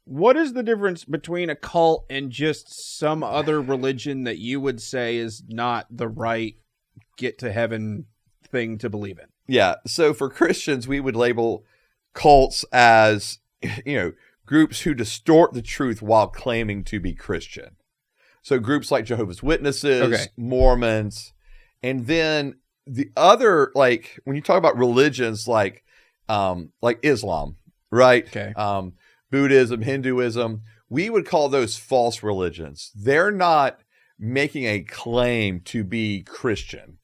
what is the difference between a cult and just some other religion that you would say is not the right get to heaven thing to believe in? Yeah. So for Christians, we would label cults as, groups who distort the truth while claiming to be Christian. So groups like Jehovah's Witnesses, Mormons, and then the other, like when you talk about religions like Islam, right? Okay. Buddhism, Hinduism, we would call those false religions. They're not making a claim to be Christian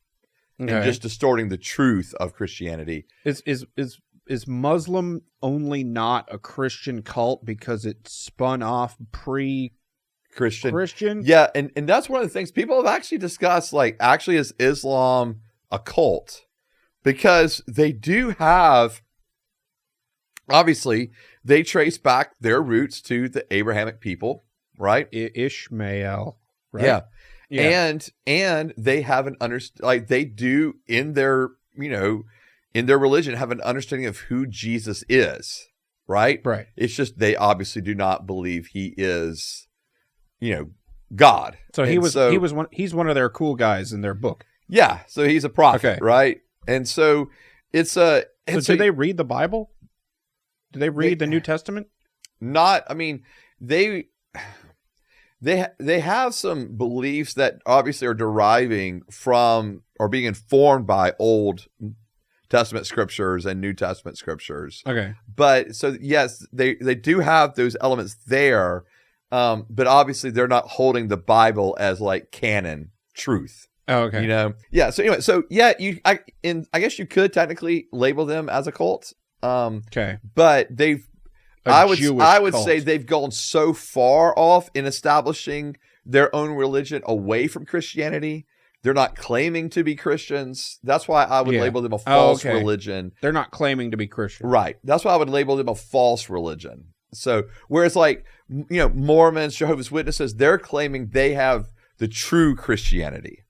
and just distorting the truth of Christianity. Is Muslim only not a Christian cult because it spun off Christian? Yeah, and that's one of the things people have actually discussed, like, actually is Islam a cult? Because they do have, obviously, they trace back their roots to the Abrahamic people, right? Ishmael, right? Yeah. And they have they do in their, in their religion have an understanding of who Jesus is, right? Right. It's just they obviously do not believe he is, God. So he's one of their cool guys in their book. Yeah, so he's a prophet, right? And so it's a. So do they read the Bible? Do they read the New Testament? Not. I mean, they have some beliefs that obviously are deriving from or being informed by Old Testament scriptures and New Testament scriptures. Okay. But so yes, they do have those elements there, but obviously they're not holding the Bible as like canon truth. Oh, okay. Yeah. So anyway, I guess you could technically label them as a cult. Okay. But I would cult. say they've gone so far off in establishing their own religion away from Christianity. They're not claiming to be Christians. That's why I would label them a false religion. They're not claiming to be Christian. Right. That's why I would label them a false religion. So whereas like, Mormons, Jehovah's Witnesses, they're claiming they have the true Christianity.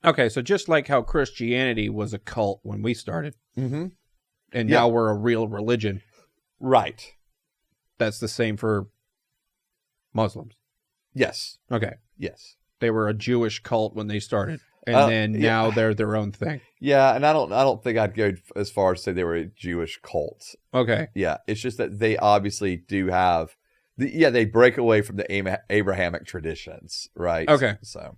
Okay. So just like how Christianity was a cult when we started, mm-hmm. and now we're a real religion. Right. That's the same for Muslims. Yes. Okay. Yes. They were a Jewish cult when they started, and then now they're their own thing. Yeah, and I don't think I'd go as far as say they were a Jewish cult. Okay. Yeah, it's just that they obviously do have they break away from the Abrahamic traditions, right? Okay. So